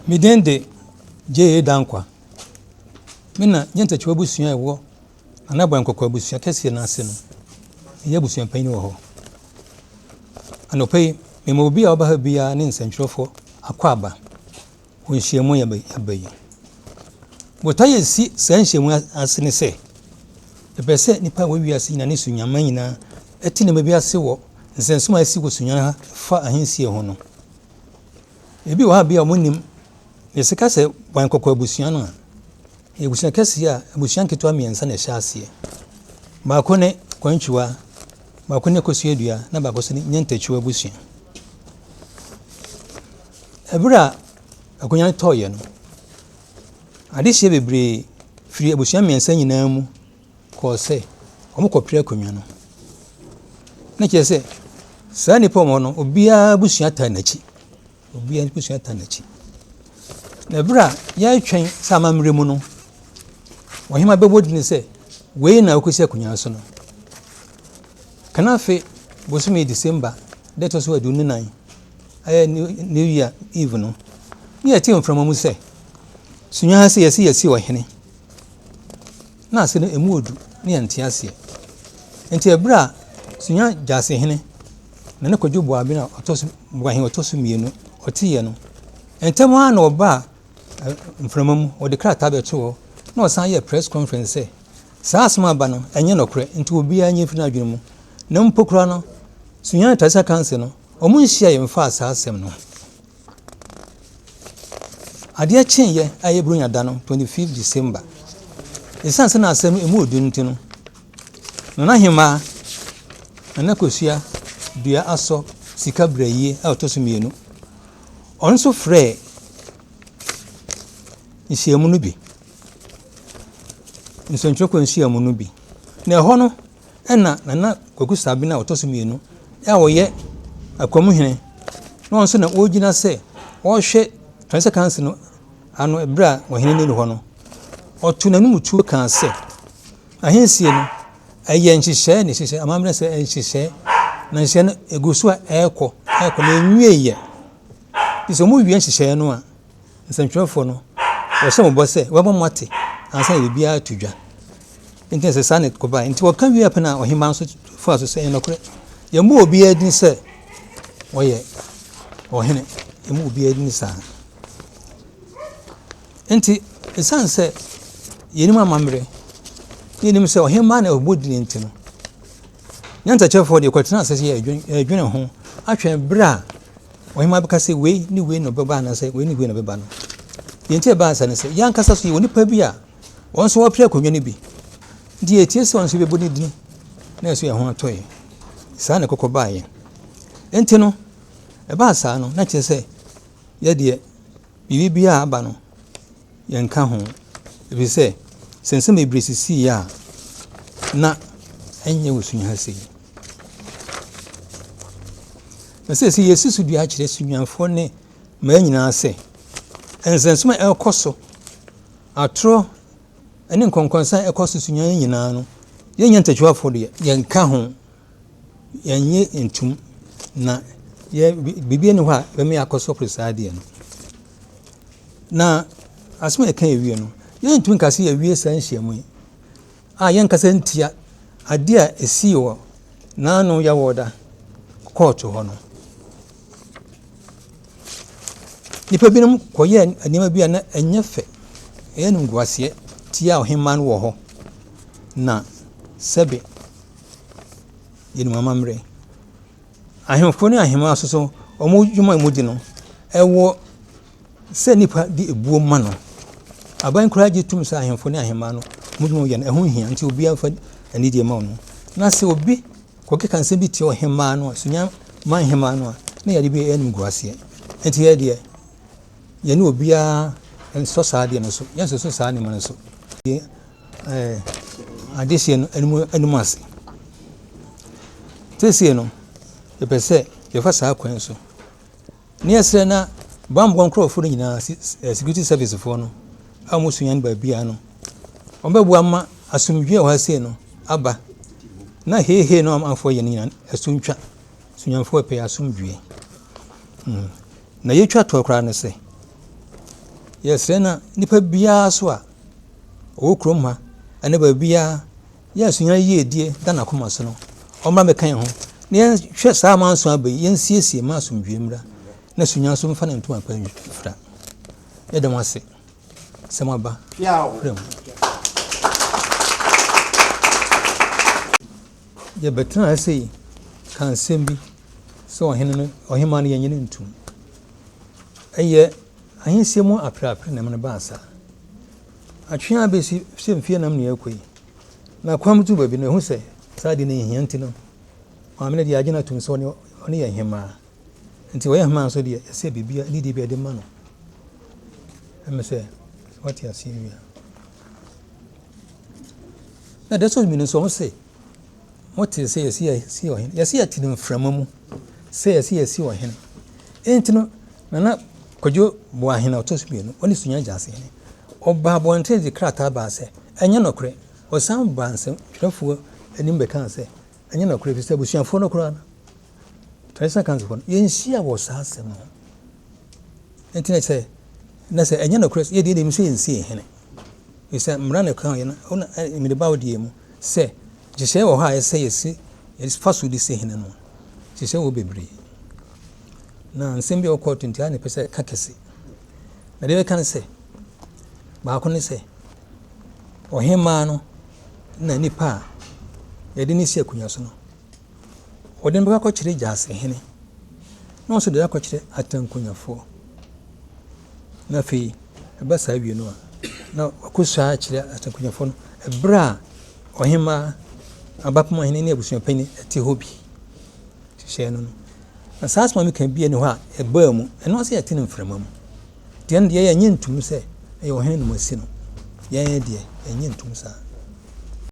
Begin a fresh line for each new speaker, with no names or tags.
Midende J. Dankwa. Mina Nyantakyiwaa busua ewo Nana Boahen Korkor busua kese na ase no. Ye busua panyin wo ho. Anopai me mo bi a oba ha bia ne nsantwerofo akwaba. Wonhyiamu ya bayi. Botaye si sanhyiamu ase ne se. Epese nipa we wiase nyina ne sunyaman nyina eti ne mabi ase wo nsensoma asi wo sunyana fa ahensie ho no. Ebi wo ha bia omonim yesika se Boahen Korkor busua no a ebusua kese a busua nketwa miensa na hya ase. Baako ne Nyantakyiwaa, baako ne Kosuadua na baako se Nyantakyiwaa busua. Ebra akonya toye no. Adehye bebre firi abusua miensa nyina mu ko se omukopre akonwa no. Na kyese saa nipa mo no obia busua ta nachi. Obia busua ta nachi. Na bra ya twen sama mre mu no. Ohima bebodi ni se we na okosi akonwa so no. Kana fe bosumi December that was what do nine. New Year Eve no. Ni ati from mu se sunya se yesi ohene. Na se no emuodu ni ante ase. Enti ebra sunya jase hene. Na ne kodwo bo abi na otoso Boahen otoso mienu otiye no. Entem ha na oba mframamu o de krata be to na osan ye press conference say saa asma ba no enye nokre nti obi anya fina adwene mu na mpokura no sunya tasa kanse no omu nhia ye mfa saa asem no ade achen ye aye brunya da no 25 December esanse na asem emu odu nti no na hima na Kosua dua aso sika braye a otoso mienu onso frɛ nhyiamu no bi nsonchoko nhyiamu no bi na ɛhɔ no ɛna Nana Kwakusabi na otoso mienu a woyɛ akwamuhene na onso na ogina sɛ ɔhwɛ transa kanse no ano ebra wɔhene ne hɔ no ɔto nanum tuo kan sɛ ahensie no ɛyɛ nhyehyɛ ne hyehyɛ amamre sɛ nhyehyɛ na nhyehyɛ no eguso a ɛkɔ na enwieyɛ iso mu wie nhyehyɛ no a nsantwerɛfo no wɔhyɛ mo bɔ sɛ wɔbɔ mote ansa yɛ bia atudwa nti sɛ saa ne kɔba nti wɔka wie apena ɔhema nso fa so sɛ enokre yɛ mu obi adin sɛ wɔyɛ ɔhene yɛ mu obi adin saa nti esan sɛ yɛnim amamre yɛnim sɛ ɔhema na obodi nti no Nyantakyiwaa de kwatena sɛ yɛ adwene ho atwɛn bra ɔhema bɛka sɛ wei ni wei no bɛba na sɛ wei ni wei no bɛba no yɛntie ba asane sɛ yankasa so yɛ onipa bi a wɔn so wɔpre akonwa no bi nti yɛtie sɛ wɔn so bɛbɔ ne din na ɛso yɛ ho atɔyɛ saa ne kɔkɔ baayɛ enti no ɛba saa no na kyerɛ sɛ yɛdeɛ biribi bi a aba no yɛnka ho ebi sɛ sensɛm ebire sisi ya na ɛnyɛ wosunya ha sei na sɛ yɛsi so dua akyerɛ sunyanfo ne ma nyinaa sɛ ensensoma ɛkɔ so atoro ɛne nkonkonsa ɛkɔ so sunya nyinaa no yɛnyɛ Nyantakyiwaa de yɛnka ho yɛnyɛ ntum na yɛ bibie ne hɔ a bɛme akɔ so presaade no na asoma ɛka ewie no yɛntum nkase yɛwie saa nhyiamu yi a yɛnkasa ntia ade a esi wɔ naano ya wɔda court hɔ no nipa binom kɔyɛ anima bi a na ɛnyɛ fɛ ɛyɛ no nguaseɛ tia ɔhema no wɔ hɔ na sɛbe yɛnum amammerɛ ahemfo ne ahema so ɔmo dwuma mu di no ɛwɔ sɛ nipa di ebuo ma no aban kura gye tum sɛ ahemfo ne ahema no mu dwuma yɛ no ɛho hia nti obi afa ani die ma no na sɛ obi kɔkeka nsɛm bi tie ɔhema no sunya man hema no na yɛde bi ɛnum nguaseɛ nti yɛ deɛ yɛne obiara nso saa deɛ no so yɛnso so saa ne no so adehye no anum ase tesie no yɛpɛ sɛ yɛfa saa kwan so ne yɛsrɛ na bambɔ nkurɔfoɔ no nyinaa security service foɔ no a mo Sunyani baabia no ɔbɛboa ma asomdwe a wɔasie no aba na hehe no amanfoɔ yɛ no nyinaa asuntwa sunyanfoɔ pɛ asomdwe na yɛtwa to koraa no sɛ Yes, na nipa biara so a wo krom ha ane ba biara yes nya ye die da na koma so no omra mekan ho na yen hwe saa manso abai yen siesie ma asomdwemra na sunya so mfa na ntoma pa fra yedam ase semaba yawo ye betra say kan sembi so ohema no yenye ntum eye ahensie mu aprapre na me ba asa atwe abesi semfie nam ne yakoi na kwamtu babi na hu se sadi ne hianti no amene dia agina tum so ne ye hema nti wo ye hema so de se bibia ni de bi de ma no em se what you see here na that's what mean so say what is say see o hen ya see atin mframa mu say see o hen enti no na kojo bo ahena otosbi no oni sunya jase hen oba bo ntezi krata ba se enye nokre o sam ba nsem twefo anim be kan se enye nokre fi se busuafo nokra na tresa kan so yenhia wo sa asem no enti na se na se enye nokre ye de dem se yensi hen yesa mra na kan ye na ona mi de ba wodi mu se jise wo ha se yesi faso di se hen no jise wo bebre na nsem bi o court nti ani pese kakese na de kan se ba ko ne se ohema no na nipa ye de ni si akunya so no odin ba ko kire jase hene no so de ko kire atankunyafo na fi ba sa wi no na ko sa kire atankunyafo no ebra ohema abapoma hene ne abusuan pani ati hobi hye no na sasma mi kan bi ne ho a eba mu eno se yati ne mframa mu de ne ye nyentum se e yo hene no masi no ye de enyentum sa